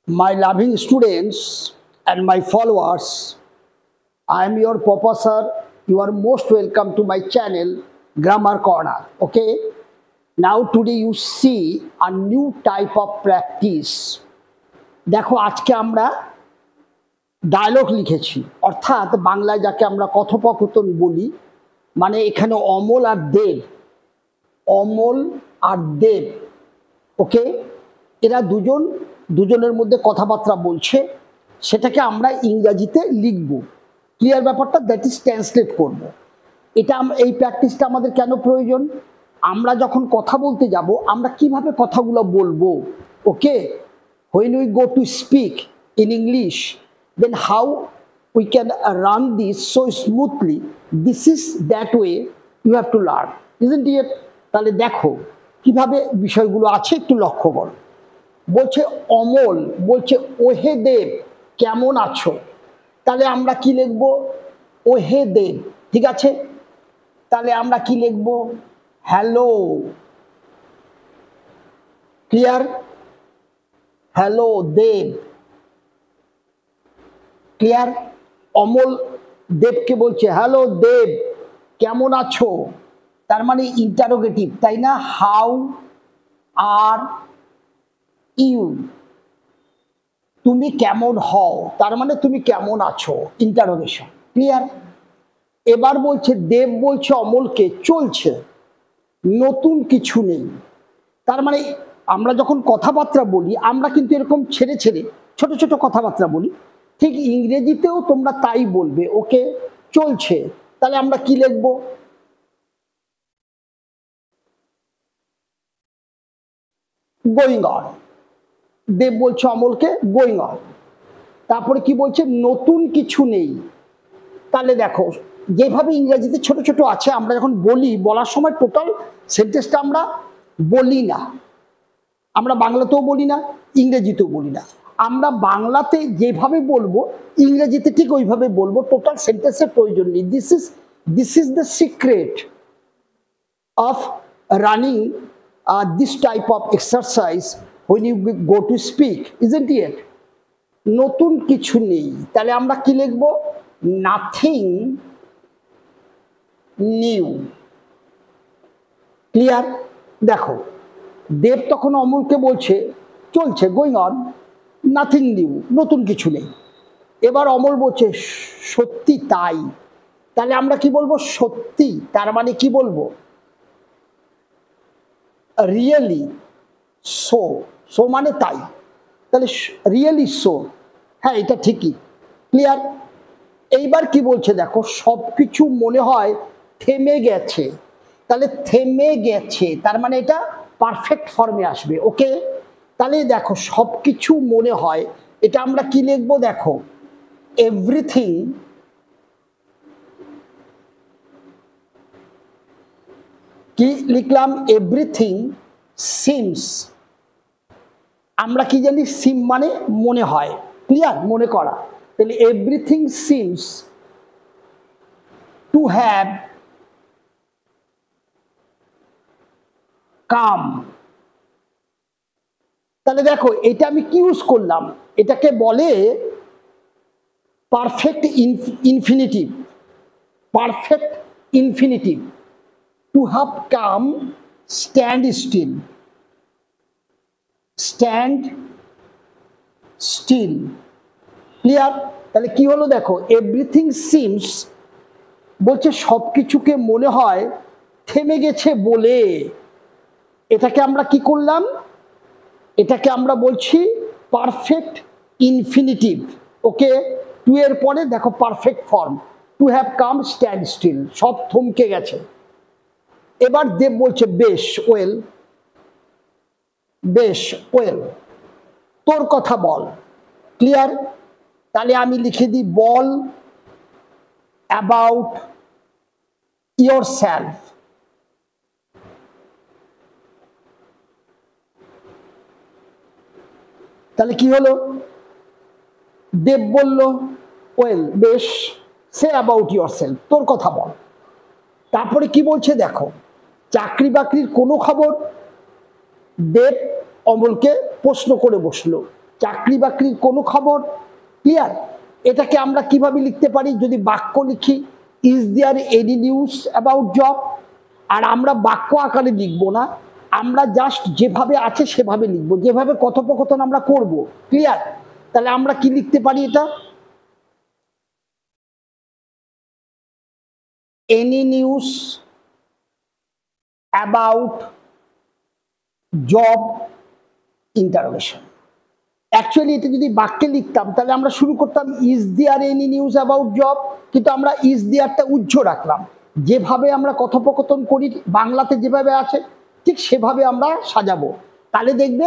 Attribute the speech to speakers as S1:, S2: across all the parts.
S1: My loving students and my followers, I am your professor. You are most welcome to my channel Grammar Corner. Okay, now today you see a new type of practice. দেখো আজকে আমরা dialogue লিখেছি, অর্থাৎ বাংলায় যাকে আমরা কথোপকথন বলি, মানে এখানে অমল আর দেব, ওকে, এরা দুজনের মধ্যে কথাবার্তা বলছে, সেটাকে আমরা ইংরেজিতে লিখব। ক্লিয়ার ব্যাপারটা? দ্যাট ইজ ট্রান্সলেট করব। এই প্র্যাকটিসটা আমাদের কেন প্রয়োজন? আমরা যখন কথা বলতে যাব আমরা কিভাবে কথাগুলো বলবো, ওকে, when we go to speak in English, then how we can run this so smoothly. This is that way you have to learn, isn't it? তাহলে দেখো কিভাবে বিষয়গুলো আছে, একটু লক্ষ্য করো। বলছে অমল বলছে ওহে দেব কেমন আছো, তাহলে আমরা কি লিখব? ওহে দেব, ঠিক আছে? তাহলে আমরা কি লিখব? হ্যালো। ক্লিয়ার? হ্যালো দেব। ক্লিয়ার? অমল দেবকে বলছে হ্যালো দেব কেমন আছো, তার মানে ইন্টারোগেটিভ, তাই না? হাউ আর ইউ, তুমি কেমন হও, তার মানে তুমি কেমন আছো, ইন্টারোগেশন। ক্লিয়ার? এবার বলছে দেব বলছে অমলকে চলছে, নতুন কিছু নেই। তার মানে আমরা যখন কথাবার্তা বলি আমরা কিন্তু এরকম ছেড়ে ছোট ছোট কথাবার্তা বলি, ঠিক ইংরেজিতেও তোমরা তাই বলবে, ওকে, চলছে। তাহলে আমরা কি লিখব? Going on. দেব বলছে অমলকে গোয়িং অন। তারপরে কি বলছে? নতুন কিছু নেই। তাহলে দেখো যেভাবে ইংরেজিতে ছোট ছোট আছে, আমরা যখন বলার সময় টোটাল সেন্টেন্সটা আমরা বলি না, আমরা বাংলাতেও বলি না, ইংরেজিতেও বলি না। আমরা বাংলাতে যেভাবে বলবো ইংরেজিতে ঠিক ওইভাবে বলবো, টোটাল সেন্টেন্সের প্রয়োজন নেই। This is the secret of running this type of exercise when you go to speak, isn't it? নতুন কিছু নেই, তাহলে আমরা কি লিখব? Nothing new. ক্লিয়ার? দেখো দেব তখন অমলকে বলছে চলছে, গোয়িং অন, নাথিং নিউ, নতুন কিছু নেই। এবার অমল বলছে সত্যি তাই, তাহলে আমরা কি বলবো? সত্যি, তার মানে কি বলবো? রিয়েলি সো, সো মানে তাই, তাহলে রিয়েলি সো, হ্যাঁ এটা ঠিকই। ক্লিয়ার? এইবার কি বলছে দেখো, সব কিছু মনে হয় থেমে গেছে, তাহলে থেমে গেছে তার মানে এটা পারফেক্ট ফর্মে আসবে, ওকে। তাহলে দেখো সব কিছু মনে হয়, এটা আমরা কি লিখবো? দেখো এভরিথিং কি লিখলাম? Everything seems. আমরা কি জানি? সিম মানে মনে হয়, ক্লিয়ার? মনে করা। তাহলে everything seems to have come. তাহলে দেখো এটা আমি কি ইউজ করলাম? এটাকে বলে perfect infinitive. Perfect infinitive. To have come, stand still. Stand still. Clear? তাহলে কি হলো দেখো, এভরিথিং সিমস বলছে সবকিছুকে মনে হয় থেমে গেছে বলে, এটাকে আমরা কি করলাম? এটাকে আমরা বলছি পারফেক্ট ইনফিনিটিভ, ওকে। টু এর পরে দেখো perfect form, to have come, stand still, সব থমকে গেছে। এবার দেব বলছে বেশ, ওয়েল, বেশ ওয়েল, তোর কথা বল। ক্লিয়ার? তাহলে আমি লিখে দিই বল অ্যাবাউট ইয়োর সেলফ। তাহলে কি হলো? দেব বলল ওয়েল, বেশ, সে অ্যাবাউট ইয়োর সেলফ, তোর কথা বল। তারপরে কি বলছে দেখো, চাকরি বাকরির কোনো খবর? দেব অমলকে প্রশ্ন করে বসলো, চাকরি বাকরির কোনো খবর। ক্লিয়ার? এটাকে আমরা কিভাবে লিখতে পারি? যদি বাক্য লিখি, is there any news about job. আর আমরা বাক্য আকারে লিখবো না, আমরা জাস্ট যেভাবে আছে সেভাবে লিখবো, যেভাবে কথোপকথন আমরা করব। ক্লিয়ার? তাহলে আমরা কি লিখতে পারি? এটা any news about job interrogation. Actually এটা যদি বাক্যে লিখতাম তাহলে আমরা শুরু করতাম is there any news about job, কিন্তু আমরা ইজ দেয়ারটা উজ্জ্ব রাখলাম। যেভাবে আমরা কথোপকথন করি বাংলাতে যেভাবে আছে ঠিক সেভাবে আমরা সাজাবো। তাহলে দেখবে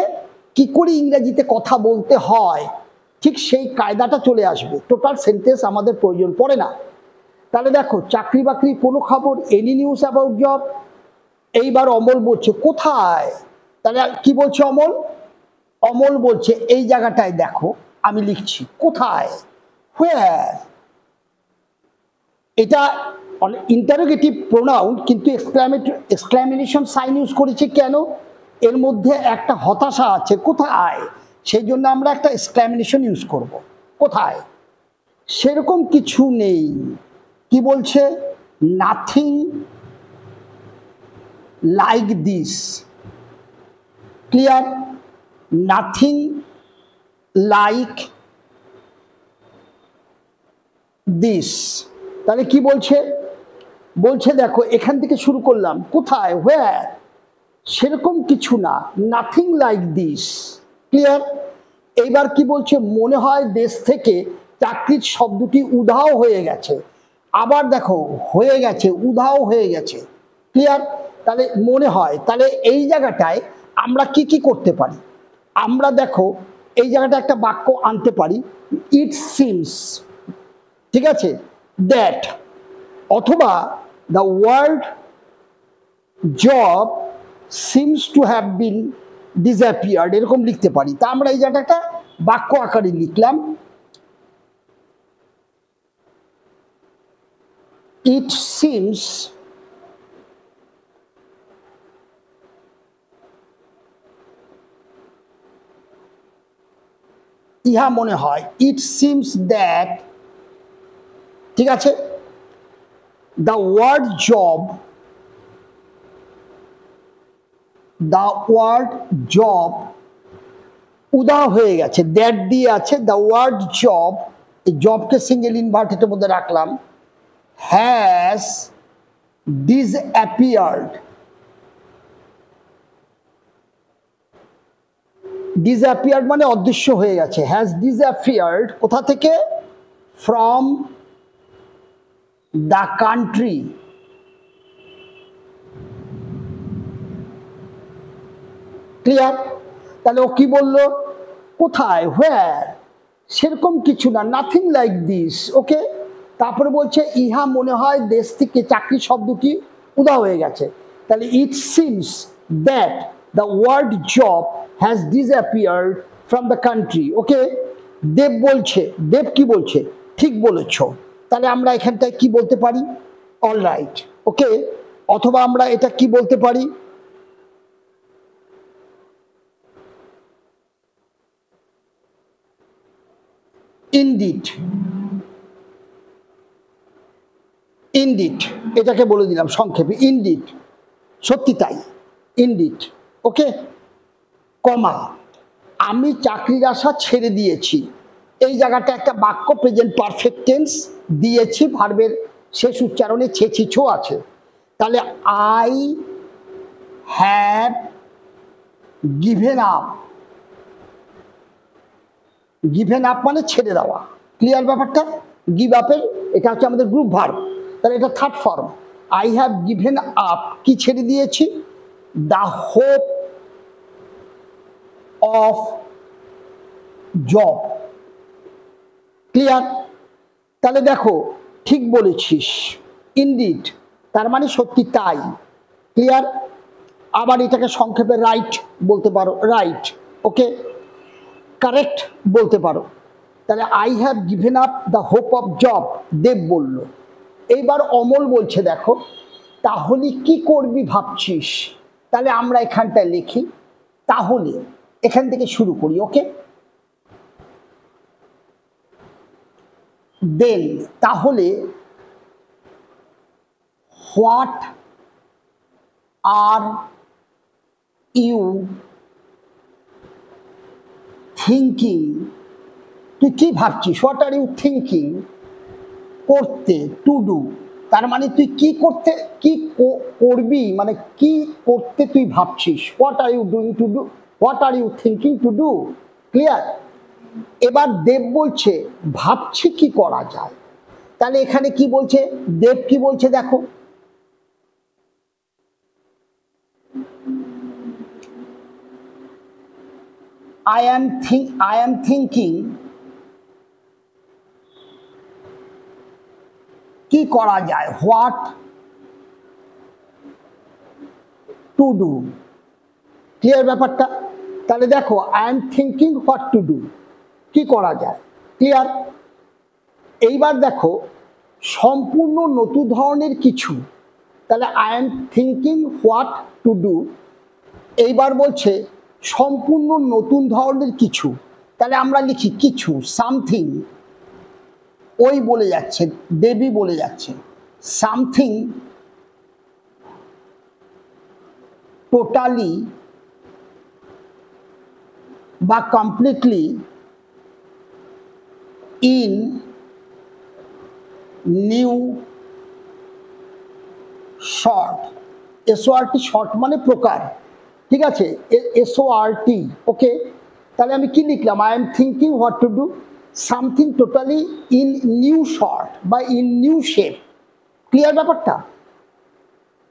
S1: কি করে ইংরেজিতে কথা বলতে হয়, ঠিক সেই কায়দাটা চলে আসবে। টোটাল সেন্টেন্স আমাদের প্রয়োজন পড়ে না। তাহলে দেখো, চাকরি বাকরি কোনো খবর, এনি নিউজ অ্যাবাউট জব। এইবার অমল বলছে কোথায়? তাহলে কি বলছে অমল? অমল বলছে এই জায়গাটায় দেখো, আমি লিখছি কোথায়, হোয়ার। এটা ইন্টারোগেটিভ প্রোনাউন, কিন্তু এক্সক্লামেশন সাইন ইউজ করেছি কেন? এর মধ্যে একটা হতাশা আছে, কোথায়, সেই জন্য আমরা একটা এক্সক্লামেশন ইউজ করব। কোথায়? সেরকম কিছু নেই। কি বলছে? Nothing like this. Clear? Nothing like this. তাহলে কি বলছে? বলছে দেখো, এখান থেকে শুরু করলাম, কোথায়, হোয়ার, সেরকম কিছু না, নাথিং লাইক দিস। ক্লিয়ার? এইবার কি বলছে? মনে হয় দেশ থেকে চাকরির শব্দটি উধাও হয়ে গেছে। আবার দেখো, হয়ে গেছে, উধাও হয়ে গেছে। ক্লিয়ার? তাহলে মনে হয়, তাহলে এই জায়গাটায় আমরা কি কি করতে পারি? আমরা দেখো এই জায়গাটা একটা বাক্য আনতে পারি, ইট সিমস। ঠিক আছে? দ্যাট, অথবা the word job seems to have been disappeared, এরকম লিখতে পারি। তা আমরা এই জায়গাটা বাক্য আকারে লিখলাম, ইট সিমস ইহা মনে হয়, ইট সিমস দ্যাট। ঠিক আছে? The word job, the word job উদাও হয়ে গেছে, দ্যাট দিয়ে আছে, দ্য ওয়ার্ড জব, এই জবকে সিঙ্গেল ইনভার্টেডের মধ্যে রাখলাম, হ্যাজ ডিসঅ্যাপিয়ার্ড। ডিসঅ্যাপিয়ার্ড মানে অদৃশ্য হয়ে গেছে, হ্যাজ ডিসঅ্যাপিয়ার্ড কোথা থেকে? From the country. ক্লিয়ার? তাহলে ও কি বললো? কোথায়, হোয়ার, সেরকম কিছু না, নাথিং লাইক দিস। ওকে? তারপরে বলছে ইহা মনে হয় দেশ থেকে চাকরি শব্দটি উধাও হয়ে গেছে। তাহলে it seems that the word job has disappeared from the country. Okay? Dev বলছে, দেব কি বলছে? ঠিক বলেছ। তাহলে আমরা এখানটায় কি বলতে পারি? All right. ওকে? অথবা আমরা এটা কি বলতে পারি? ইনডিড। ইনডিড, এটাকে বলে দিলাম সংক্ষেপে, ইনডিড, সত্যি তাই, ইনডিড। ওকে? কমা, আমি চাকরির আশা ছেড়ে দিয়েছি। এই জায়গাটা একটা বাক্য প্রেজেন্ট পারফেক্ট টেন্স দিয়েছি, ভার্বের শেষ উচ্চারণে ছেছিছো আছে। তাহলে I have given up. Given up মানে ছেড়ে দেওয়া। ক্লিয়ার ব্যাপারটা? গিভ আপের এটা হচ্ছে আমাদের গ্রুপ ভার্ব, তাহলে এটা third form. I have given up, কি ছেড়ে দিয়েছি? The hope of job. Clear? তাহলে দেখো, ঠিক বলেছিস, ইনডিড তার মানে সত্যি তাই। ক্লিয়ার? আবার এটাকে সংক্ষেপে রাইট বলতে পারো, রাইট। ওকে? কারেক্ট বলতে পারো। তাহলে I have given up the hope of job, Dev বলল। এইবার অমল বলছে দেখো, তাহলে কি করবি ভাবছিস? তাহলে আমরা এখানটায় লিখি তাহলে, এখান থেকে শুরু করি। ওকে? দেন তাহলে হোয়াট আর ইউ থিঙ্কিং, তুই কি ভাবছিস, হোয়াট আর ইউ থিঙ্কিং, করতে, টু ডু, তার মানে তুই কি করতে, কি করবি, মানে কি করতে তুই ভাবছিস, what are you doing to do, what are you thinking to do, clear. এবার দেব বলছে ভাবছি কি করা যায়, তাহলে এখানে কি বলছে, দেব কি বলছে দেখো, I am thinking কি করা যায়, হোয়াট টু ডু, ক্লিয়ার ব্যাপারটা। তাহলে দেখো I am thinking what to do, কি করা যায়, ক্লিয়ার। এইবার দেখো সম্পূর্ণ নতুন ধরনের কিছু, তাহলে I am thinking what to do, এইবার বলছে সম্পূর্ণ নতুন ধরনের কিছু, তাহলে আমরা লিখি কিছু, সামথিং, ওই বলে যাচ্ছে, দেবী বলে যাচ্ছে, সামথিং টোটালি বা completely in new sort, S O R T sort মানে প্রকার, ঠিক আছে, এসওআরটি, ওকে। তাহলে আমি কি লিখলাম, I am thinking what to do something totally in new short বা ইন নিউ শেপ, ক্লিয়ার ব্যাপারটা।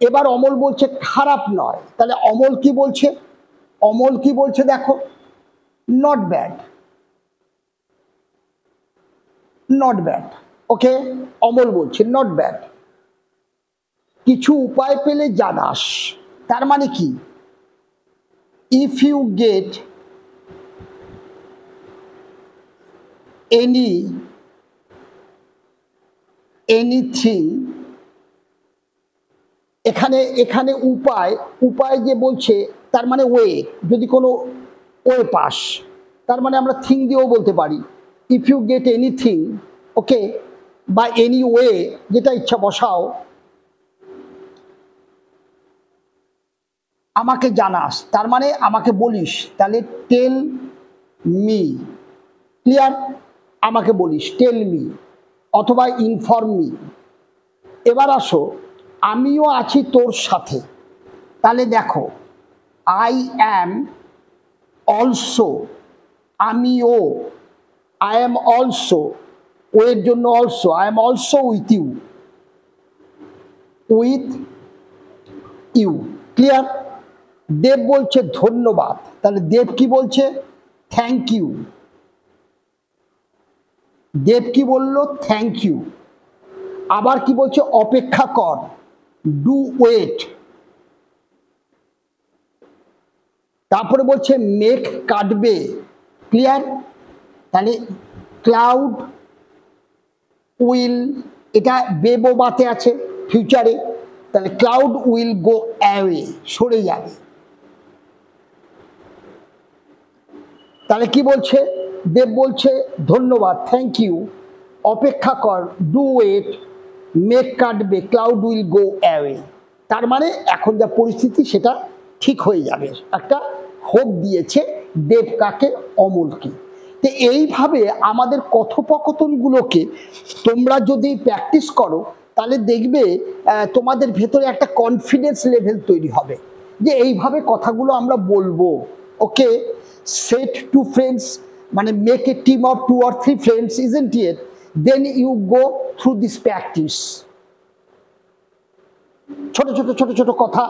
S1: এবার অমল বলছে খারাপ নয়, তাহলে অমল কি বলছে, অমল কি বলছে দেখো, নট ব্যাড, নট ব্যাড, ওকে, অমল বলছে নট ব্যাড। কিছু উপায় পেলে জানাস, তার মানে কি, ইফ ইউ গেট এনিথিং, এখানে এখানে উপায়, উপায় যে বলছে তার মানে ওয়ে, যদি কোনো ওয়ে পাস, তার মানে আমরা থিং দিয়েও বলতে পারি, ইফ ইউ গেট এনিথিং, ওকে, বা এনি ওয়ে, যেটা ইচ্ছা বসাও, আমাকে জানাস, তার মানে আমাকে বলিস, তাহলে টেল মি, ক্লিয়ার, আমাকে বলিস, টেল মি অথবা ইনফর্ম মি। এবার আসো আমিও আছি তোর সাথে, তাহলে দেখো আই অ্যাম অলসো, আমিও, আই অ্যাম অলসো, ওয়ের জন্য also, I am also with you, with you, clear. Dev বলছে ধন্যবাদ, তাহলে দেব কি বলছে, থ্যাংক ইউ, দেব কি বলল, থ্যাংক ইউ। আবার কি বলছে, অপেক্ষা কর, ডু ওয়েট। তারপরে বলছে মেঘ কাটবে, ক্লিয়ার, তাহলে ক্লাউড উইল, এটা বেবোবাতে আছে ফিউচারে, তাহলে ক্লাউড উইল গো অ্যাওয়ে, সরে যাবে। তাহলে কি বলছে, দেব বলছে ধন্যবাদ, থ্যাংক ইউ, অপেক্ষা কর, ডু ওয়েট, মেঘ কাটবে, ক্লাউড উইল গো অ্যাওয়ে, তার মানে এখন যা পরিস্থিতি সেটা ঠিক হয়ে যাবে, একটা হোপ দিয়েছে দেব কাকে, অমলকে। তো এইভাবে আমাদের কথোপকথনগুলোকে তোমরা যদি প্র্যাকটিস করো, তাহলে দেখবে তোমাদের ভেতরে একটা কনফিডেন্স লেভেল তৈরি হবে যে এইভাবে কথাগুলো আমরা বলবো, ওকে। সেট টু ফ্রেন্ডস, মানে make a team of 2 or 3 friends, isn't it, then you go through this practice. ছোট ছোট ছোট ছোট কথা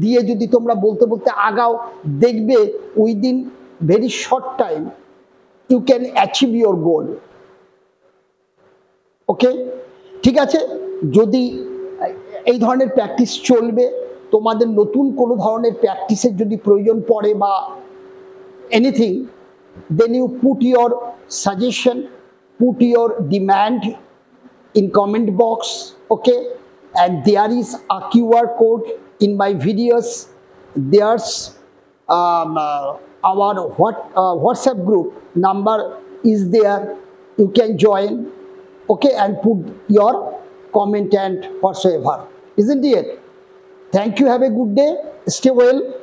S1: দিয়ে যদি তোমরা বলতে বলতে আগাও, দেখবে within very short time you can achieve your goal, okay, ঠিক আছে। যদি এই ধরনের প্র্যাকটিস চলবে, তোমাদের নতুন কোনো ধরনের প্র্যাকটিসের যদি প্রয়োজন পড়ে বা anything, then you put your suggestion, put your demand in comment box, okay, and there is a QR code in my videos, there's our WhatsApp group number is there, you can join, okay, and put your comment and whatsoever, isn't it? Thank you, have a good day, stay well.